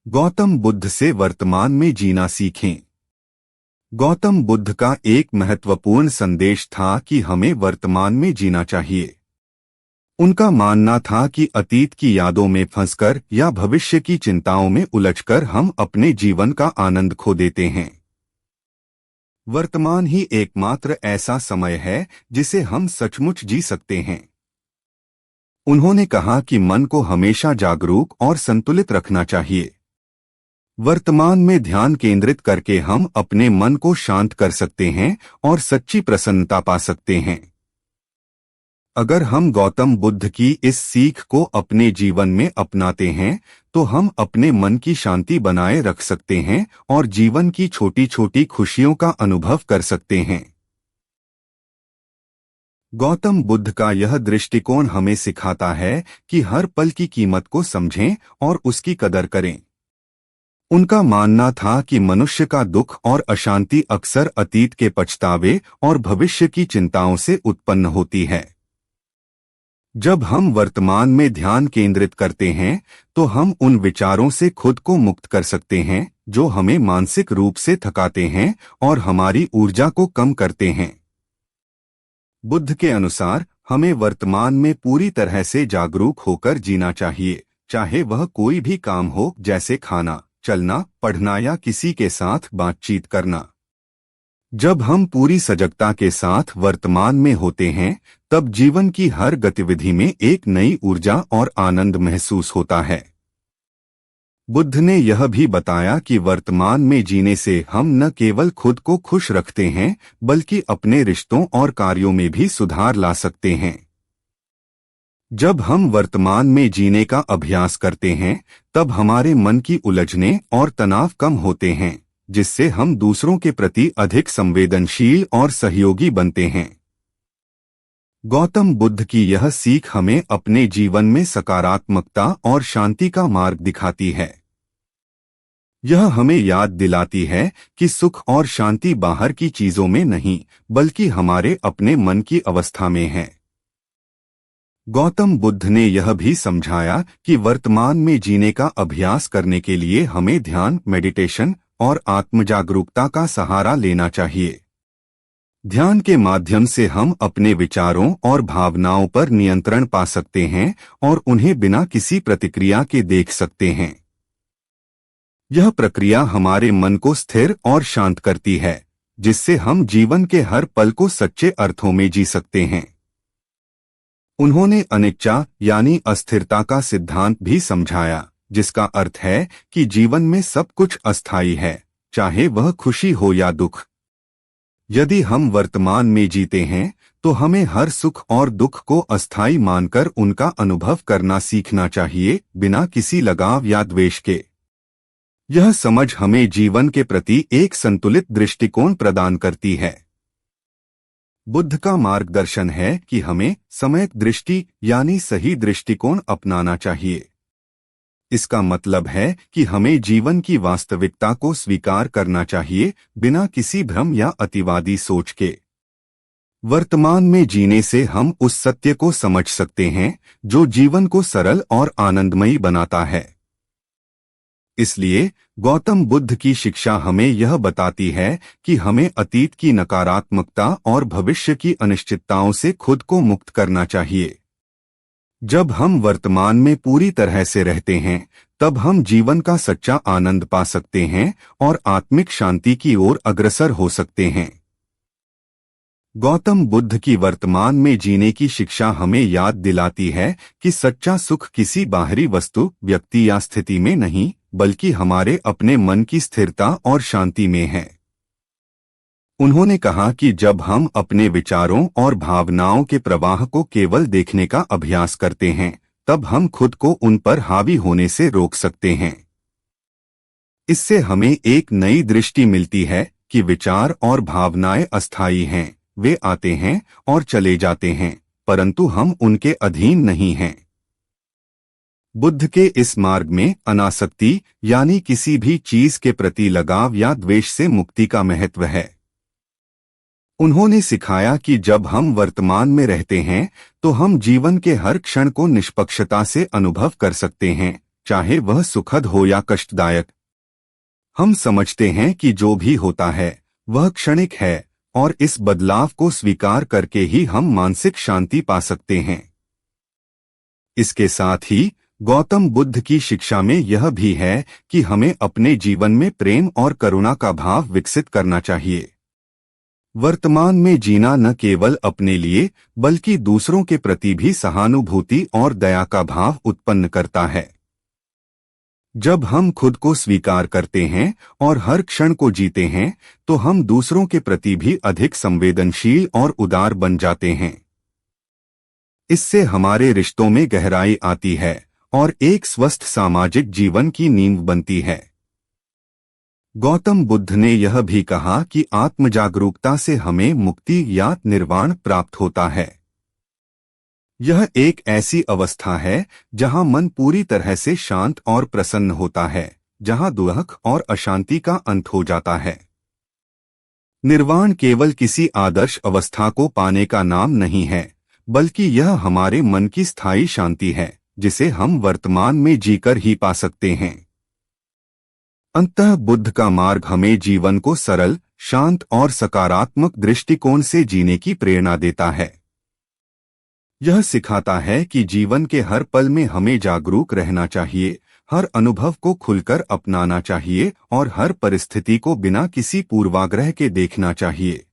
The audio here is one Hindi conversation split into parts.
गौतम बुद्ध से वर्तमान में जीना सीखें। गौतम बुद्ध का एक महत्वपूर्ण संदेश था कि हमें वर्तमान में जीना चाहिए। उनका मानना था कि अतीत की यादों में फंसकर या भविष्य की चिंताओं में उलझकर हम अपने जीवन का आनंद खो देते हैं। वर्तमान ही एकमात्र ऐसा समय है जिसे हम सचमुच जी सकते हैं। उन्होंने कहा कि मन को हमेशा जागरूक और संतुलित रखना चाहिए। वर्तमान में ध्यान केंद्रित करके हम अपने मन को शांत कर सकते हैं और सच्ची प्रसन्नता पा सकते हैं। अगर हम गौतम बुद्ध की इस सीख को अपने जीवन में अपनाते हैं तो हम अपने मन की शांति बनाए रख सकते हैं और जीवन की छोटी छोटी खुशियों का अनुभव कर सकते हैं। गौतम बुद्ध का यह दृष्टिकोण हमें सिखाता है कि हर पल की कीमत को समझें और उसकी कदर करें। उनका मानना था कि मनुष्य का दुख और अशांति अक्सर अतीत के पछतावे और भविष्य की चिंताओं से उत्पन्न होती है। जब हम वर्तमान में ध्यान केंद्रित करते हैं तो हम उन विचारों से खुद को मुक्त कर सकते हैं जो हमें मानसिक रूप से थकाते हैं और हमारी ऊर्जा को कम करते हैं। बुद्ध के अनुसार हमें वर्तमान में पूरी तरह से जागरूक होकर जीना चाहिए, चाहे वह कोई भी काम हो, जैसे खाना, चलना, पढ़ना या किसी के साथ बातचीत करना। जब हम पूरी सजगता के साथ वर्तमान में होते हैं तब जीवन की हर गतिविधि में एक नई ऊर्जा और आनंद महसूस होता है। बुद्ध ने यह भी बताया कि वर्तमान में जीने से हम न केवल खुद को खुश रखते हैं बल्कि अपने रिश्तों और कार्यों में भी सुधार ला सकते हैं। जब हम वर्तमान में जीने का अभ्यास करते हैं तब हमारे मन की उलझने और तनाव कम होते हैं, जिससे हम दूसरों के प्रति अधिक संवेदनशील और सहयोगी बनते हैं। गौतम बुद्ध की यह सीख हमें अपने जीवन में सकारात्मकता और शांति का मार्ग दिखाती है। यह हमें याद दिलाती है कि सुख और शांति बाहर की चीजों में नहीं बल्कि हमारे अपने मन की अवस्था में है। गौतम बुद्ध ने यह भी समझाया कि वर्तमान में जीने का अभ्यास करने के लिए हमें ध्यान, मेडिटेशन और आत्मजागरूकता का सहारा लेना चाहिए। ध्यान के माध्यम से हम अपने विचारों और भावनाओं पर नियंत्रण पा सकते हैं और उन्हें बिना किसी प्रतिक्रिया के देख सकते हैं। यह प्रक्रिया हमारे मन को स्थिर और शांत करती है, जिससे हम जीवन के हर पल को सच्चे अर्थों में जी सकते हैं। उन्होंने अनिच्चा यानी अस्थिरता का सिद्धांत भी समझाया, जिसका अर्थ है कि जीवन में सब कुछ अस्थायी है, चाहे वह खुशी हो या दुख। यदि हम वर्तमान में जीते हैं तो हमें हर सुख और दुख को अस्थायी मानकर उनका अनुभव करना सीखना चाहिए, बिना किसी लगाव या द्वेष के। यह समझ हमें जीवन के प्रति एक संतुलित दृष्टिकोण प्रदान करती है। बुद्ध का मार्गदर्शन है कि हमें सम्यक दृष्टि यानी सही दृष्टिकोण अपनाना चाहिए। इसका मतलब है कि हमें जीवन की वास्तविकता को स्वीकार करना चाहिए, बिना किसी भ्रम या अतिवादी सोच के। वर्तमान में जीने से हम उस सत्य को समझ सकते हैं जो जीवन को सरल और आनंदमयी बनाता है। इसलिए गौतम बुद्ध की शिक्षा हमें यह बताती है कि हमें अतीत की नकारात्मकता और भविष्य की अनिश्चितताओं से खुद को मुक्त करना चाहिए। जब हम वर्तमान में पूरी तरह से रहते हैं तब हम जीवन का सच्चा आनंद पा सकते हैं और आत्मिक शांति की ओर अग्रसर हो सकते हैं। गौतम बुद्ध की वर्तमान में जीने की शिक्षा हमें याद दिलाती है कि सच्चा सुख किसी बाहरी वस्तु, व्यक्ति या स्थिति में नहीं बल्कि हमारे अपने मन की स्थिरता और शांति में है। उन्होंने कहा कि जब हम अपने विचारों और भावनाओं के प्रवाह को केवल देखने का अभ्यास करते हैं तब हम खुद को उन पर हावी होने से रोक सकते हैं। इससे हमें एक नई दृष्टि मिलती है कि विचार और भावनाएं अस्थायी हैं, वे आते हैं और चले जाते हैं, परंतु हम उनके अधीन नहीं हैं। बुद्ध के इस मार्ग में अनासक्ति यानी किसी भी चीज के प्रति लगाव या द्वेष से मुक्ति का महत्व है। उन्होंने सिखाया कि जब हम वर्तमान में रहते हैं तो हम जीवन के हर क्षण को निष्पक्षता से अनुभव कर सकते हैं, चाहे वह सुखद हो या कष्टदायक। हम समझते हैं कि जो भी होता है वह क्षणिक है, और इस बदलाव को स्वीकार करके ही हम मानसिक शांति पा सकते हैं। इसके साथ ही गौतम बुद्ध की शिक्षा में यह भी है कि हमें अपने जीवन में प्रेम और करुणा का भाव विकसित करना चाहिए। वर्तमान में जीना न केवल अपने लिए बल्कि दूसरों के प्रति भी सहानुभूति और दया का भाव उत्पन्न करता है। जब हम खुद को स्वीकार करते हैं और हर क्षण को जीते हैं, तो हम दूसरों के प्रति भी अधिक संवेदनशील और उदार बन जाते हैं। इससे हमारे रिश्तों में गहराई आती है और एक स्वस्थ सामाजिक जीवन की नींव बनती है। गौतम बुद्ध ने यह भी कहा कि आत्मजागरूकता से हमें मुक्ति या निर्वाण प्राप्त होता है। यह एक ऐसी अवस्था है जहां मन पूरी तरह से शांत और प्रसन्न होता है, जहां दुख और अशांति का अंत हो जाता है। निर्वाण केवल किसी आदर्श अवस्था को पाने का नाम नहीं है, बल्कि यह हमारे मन की स्थायी शांति है, जिसे हम वर्तमान में जीकर ही पा सकते हैं। अंततः बुद्ध का मार्ग हमें जीवन को सरल, शांत और सकारात्मक दृष्टिकोण से जीने की प्रेरणा देता है। यह सिखाता है कि जीवन के हर पल में हमें जागरूक रहना चाहिए, हर अनुभव को खुलकर अपनाना चाहिए और हर परिस्थिति को बिना किसी पूर्वाग्रह के देखना चाहिए।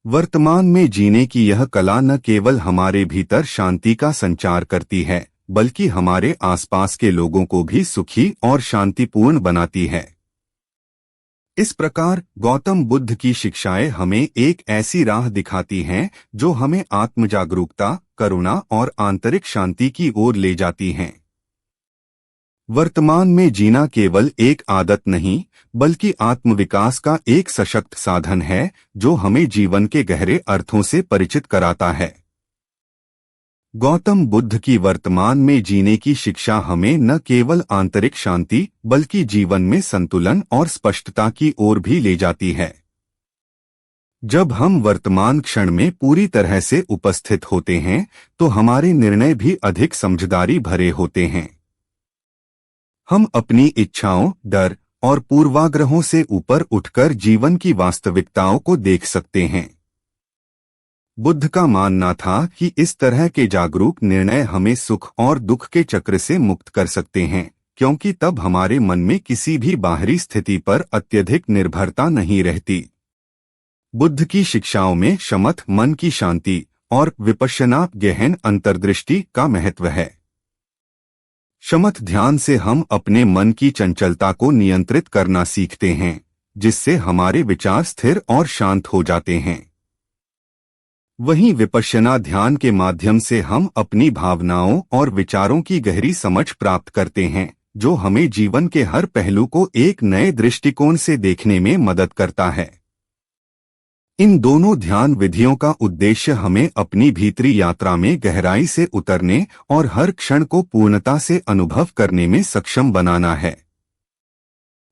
वर्तमान में जीने की यह कला न केवल हमारे भीतर शांति का संचार करती है, बल्कि हमारे आसपास के लोगों को भी सुखी और शांतिपूर्ण बनाती है। इस प्रकार गौतम बुद्ध की शिक्षाएं हमें एक ऐसी राह दिखाती हैं जो हमें आत्मजागरूकता, करुणा और आंतरिक शांति की ओर ले जाती हैं। वर्तमान में जीना केवल एक आदत नहीं, बल्कि आत्मविकास का एक सशक्त साधन है जो हमें जीवन के गहरे अर्थों से परिचित कराता है। गौतम बुद्ध की वर्तमान में जीने की शिक्षा हमें न केवल आंतरिक शांति बल्कि जीवन में संतुलन और स्पष्टता की ओर भी ले जाती है। जब हम वर्तमान क्षण में पूरी तरह से उपस्थित होते हैं, तो हमारे निर्णय भी अधिक समझदारी भरे होते हैं। हम अपनी इच्छाओं, डर और पूर्वाग्रहों से ऊपर उठकर जीवन की वास्तविकताओं को देख सकते हैं। बुद्ध का मानना था कि इस तरह के जागरूक निर्णय हमें सुख और दुख के चक्र से मुक्त कर सकते हैं, क्योंकि तब हमारे मन में किसी भी बाहरी स्थिति पर अत्यधिक निर्भरता नहीं रहती। बुद्ध की शिक्षाओं में शमथ, मन की शांति, और विपश्यना, गहन अंतर्दृष्टि का महत्व है। शमथ ध्यान से हम अपने मन की चंचलता को नियंत्रित करना सीखते हैं, जिससे हमारे विचार स्थिर और शांत हो जाते हैं। वहीं विपश्यना ध्यान के माध्यम से हम अपनी भावनाओं और विचारों की गहरी समझ प्राप्त करते हैं, जो हमें जीवन के हर पहलू को एक नए दृष्टिकोण से देखने में मदद करता है। इन दोनों ध्यान विधियों का उद्देश्य हमें अपनी भीतरी यात्रा में गहराई से उतरने और हर क्षण को पूर्णता से अनुभव करने में सक्षम बनाना है।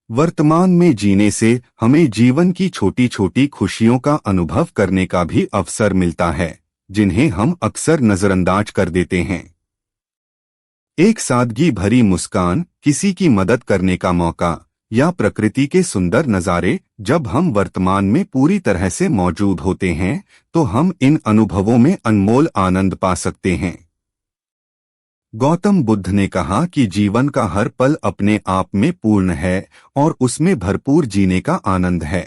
वर्तमान में जीने से हमें जीवन की छोटी छोटी खुशियों का अनुभव करने का भी अवसर मिलता है, जिन्हें हम अक्सर नजरअंदाज कर देते हैं। एक सादगी भरी मुस्कान, किसी की मदद करने का मौका या प्रकृति के सुंदर नज़ारे, जब हम वर्तमान में पूरी तरह से मौजूद होते हैं, तो हम इन अनुभवों में अनमोल आनंद पा सकते हैं। गौतम बुद्ध ने कहा कि जीवन का हर पल अपने आप में पूर्ण है और उसमें भरपूर जीने का आनंद है।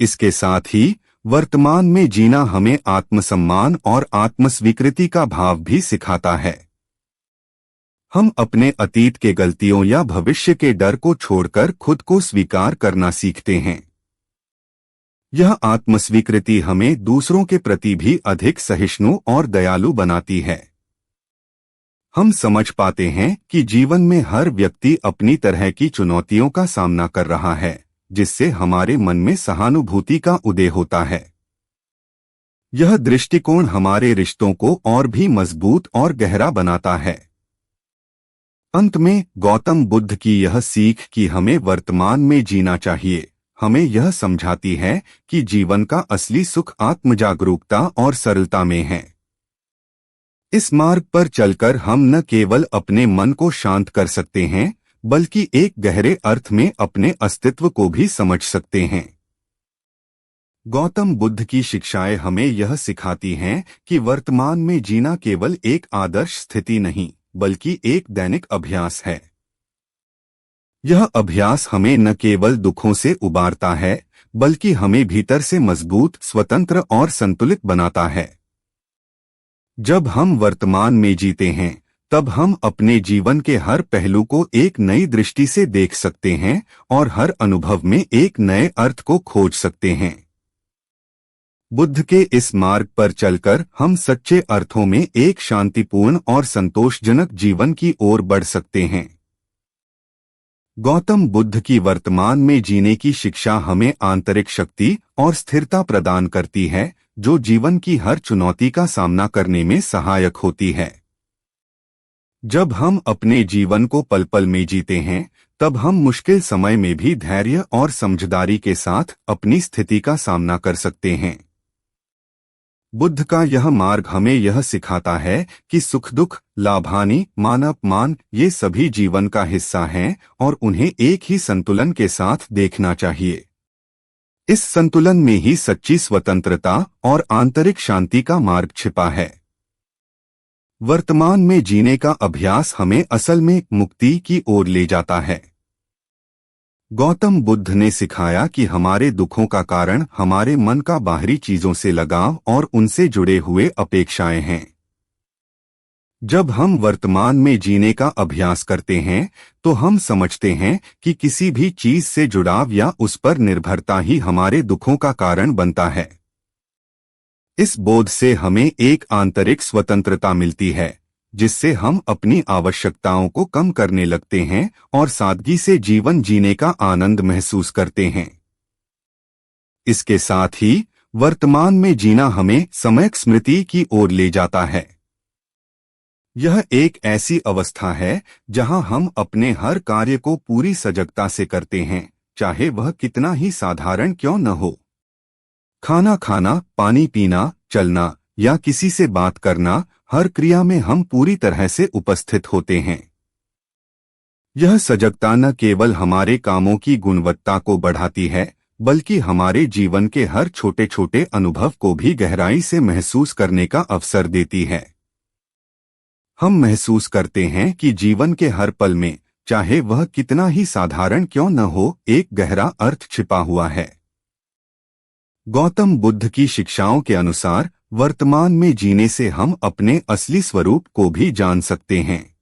इसके साथ ही वर्तमान में जीना हमें आत्मसम्मान और आत्मस्वीकृति का भाव भी सिखाता है। हम अपने अतीत के गलतियों या भविष्य के डर को छोड़कर खुद को स्वीकार करना सीखते हैं। यह आत्मस्वीकृति हमें दूसरों के प्रति भी अधिक सहिष्णु और दयालु बनाती है। हम समझ पाते हैं कि जीवन में हर व्यक्ति अपनी तरह की चुनौतियों का सामना कर रहा है, जिससे हमारे मन में सहानुभूति का उदय होता है। यह दृष्टिकोण हमारे रिश्तों को और भी मजबूत और गहरा बनाता है। अंत में गौतम बुद्ध की यह सीख कि हमें वर्तमान में जीना चाहिए, हमें यह समझाती है कि जीवन का असली सुख आत्मजागरूकता और सरलता में है। इस मार्ग पर चलकर हम न केवल अपने मन को शांत कर सकते हैं, बल्कि एक गहरे अर्थ में अपने अस्तित्व को भी समझ सकते हैं। गौतम बुद्ध की शिक्षाएं हमें यह सिखाती हैं कि वर्तमान में जीना केवल एक आदर्श स्थिति नहीं, बल्कि एक दैनिक अभ्यास है। यह अभ्यास हमें न केवल दुखों से उबारता है, बल्कि हमें भीतर से मजबूत, स्वतंत्र और संतुलित बनाता है। जब हम वर्तमान में जीते हैं, तब हम अपने जीवन के हर पहलू को एक नई दृष्टि से देख सकते हैं और हर अनुभव में एक नए अर्थ को खोज सकते हैं। बुद्ध के इस मार्ग पर चलकर हम सच्चे अर्थों में एक शांतिपूर्ण और संतोषजनक जीवन की ओर बढ़ सकते हैं। गौतम बुद्ध की वर्तमान में जीने की शिक्षा हमें आंतरिक शक्ति और स्थिरता प्रदान करती है, जो जीवन की हर चुनौती का सामना करने में सहायक होती है। जब हम अपने जीवन को पल पल में जीते हैं, तब हम मुश्किल समय में भी धैर्य और समझदारी के साथ अपनी स्थिति का सामना कर सकते हैं। बुद्ध का यह मार्ग हमें यह सिखाता है कि सुख दुख, लाभ-हानि, मान अपमान ये सभी जीवन का हिस्सा हैं और उन्हें एक ही संतुलन के साथ देखना चाहिए। इस संतुलन में ही सच्ची स्वतंत्रता और आंतरिक शांति का मार्ग छिपा है। वर्तमान में जीने का अभ्यास हमें असल में मुक्ति की ओर ले जाता है। गौतम बुद्ध ने सिखाया कि हमारे दुखों का कारण हमारे मन का बाहरी चीजों से लगाव और उनसे जुड़े हुए अपेक्षाएं हैं। जब हम वर्तमान में जीने का अभ्यास करते हैं, तो हम समझते हैं कि किसी भी चीज से जुड़ाव या उस पर निर्भरता ही हमारे दुखों का कारण बनता है। इस बोध से हमें एक आंतरिक स्वतंत्रता मिलती है, जिससे हम अपनी आवश्यकताओं को कम करने लगते हैं और सादगी से जीवन जीने का आनंद महसूस करते हैं। इसके साथ ही वर्तमान में जीना हमें सम्यक स्मृति की ओर ले जाता है। यह एक ऐसी अवस्था है जहां हम अपने हर कार्य को पूरी सजगता से करते हैं, चाहे वह कितना ही साधारण क्यों न हो। खाना खाना, पानी पीना, चलना या किसी से बात करना, हर क्रिया में हम पूरी तरह से उपस्थित होते हैं। यह सजगता न केवल हमारे कामों की गुणवत्ता को बढ़ाती है, बल्कि हमारे जीवन के हर छोटे छोटे अनुभव को भी गहराई से महसूस करने का अवसर देती है। हम महसूस करते हैं कि जीवन के हर पल में, चाहे वह कितना ही साधारण क्यों न हो, एक गहरा अर्थ छिपा हुआ है। गौतम बुद्ध की शिक्षाओं के अनुसार वर्तमान में जीने से हम अपने असली स्वरूप को भी जान सकते हैं।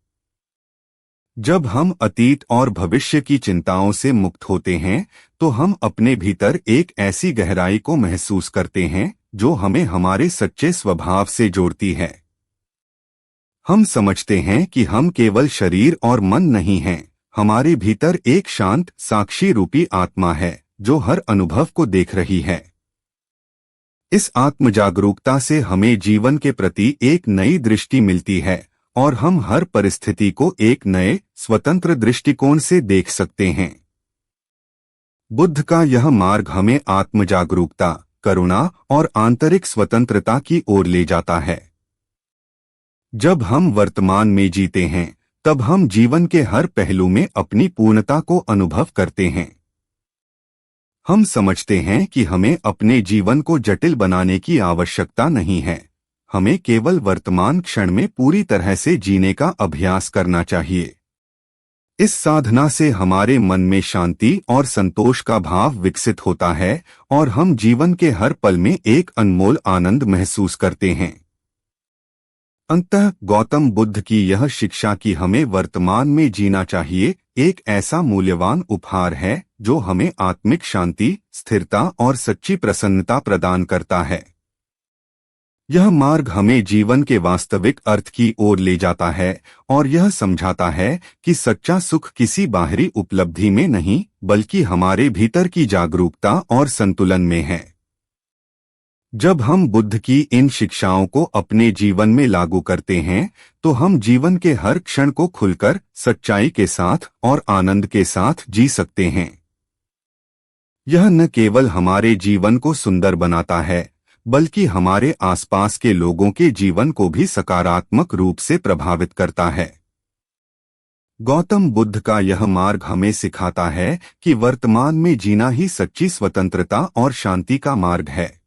जब हम अतीत और भविष्य की चिंताओं से मुक्त होते हैं, तो हम अपने भीतर एक ऐसी गहराई को महसूस करते हैं जो हमें हमारे सच्चे स्वभाव से जोड़ती है। हम समझते हैं कि हम केवल शरीर और मन नहीं हैं, हमारे भीतर एक शांत, साक्षी रूपी आत्मा है जो हर अनुभव को देख रही है। इस आत्म जागरूकता से हमें जीवन के प्रति एक नई दृष्टि मिलती है और हम हर परिस्थिति को एक नए, स्वतंत्र दृष्टिकोण से देख सकते हैं। बुद्ध का यह मार्ग हमें आत्म जागरूकता, करुणा और आंतरिक स्वतंत्रता की ओर ले जाता है। जब हम वर्तमान में जीते हैं, तब हम जीवन के हर पहलू में अपनी पूर्णता को अनुभव करते हैं। हम समझते हैं कि हमें अपने जीवन को जटिल बनाने की आवश्यकता नहीं है, हमें केवल वर्तमान क्षण में पूरी तरह से जीने का अभ्यास करना चाहिए। इस साधना से हमारे मन में शांति और संतोष का भाव विकसित होता है और हम जीवन के हर पल में एक अनमोल आनंद महसूस करते हैं। अंततः गौतम बुद्ध की यह शिक्षा कि हमें वर्तमान में जीना चाहिए एक ऐसा मूल्यवान उपहार है जो हमें आत्मिक शांति, स्थिरता और सच्ची प्रसन्नता प्रदान करता है। यह मार्ग हमें जीवन के वास्तविक अर्थ की ओर ले जाता है और यह समझाता है कि सच्चा सुख किसी बाहरी उपलब्धि में नहीं, बल्कि हमारे भीतर की जागरूकता और संतुलन में है। जब हम बुद्ध की इन शिक्षाओं को अपने जीवन में लागू करते हैं, तो हम जीवन के हर क्षण को खुलकर, सच्चाई के साथ और आनंद के साथ जी सकते हैं। यह न केवल हमारे जीवन को सुंदर बनाता है, बल्कि हमारे आसपास के लोगों के जीवन को भी सकारात्मक रूप से प्रभावित करता है। गौतम बुद्ध का यह मार्ग हमें सिखाता है कि वर्तमान में जीना ही सच्ची स्वतंत्रता और शांति का मार्ग है।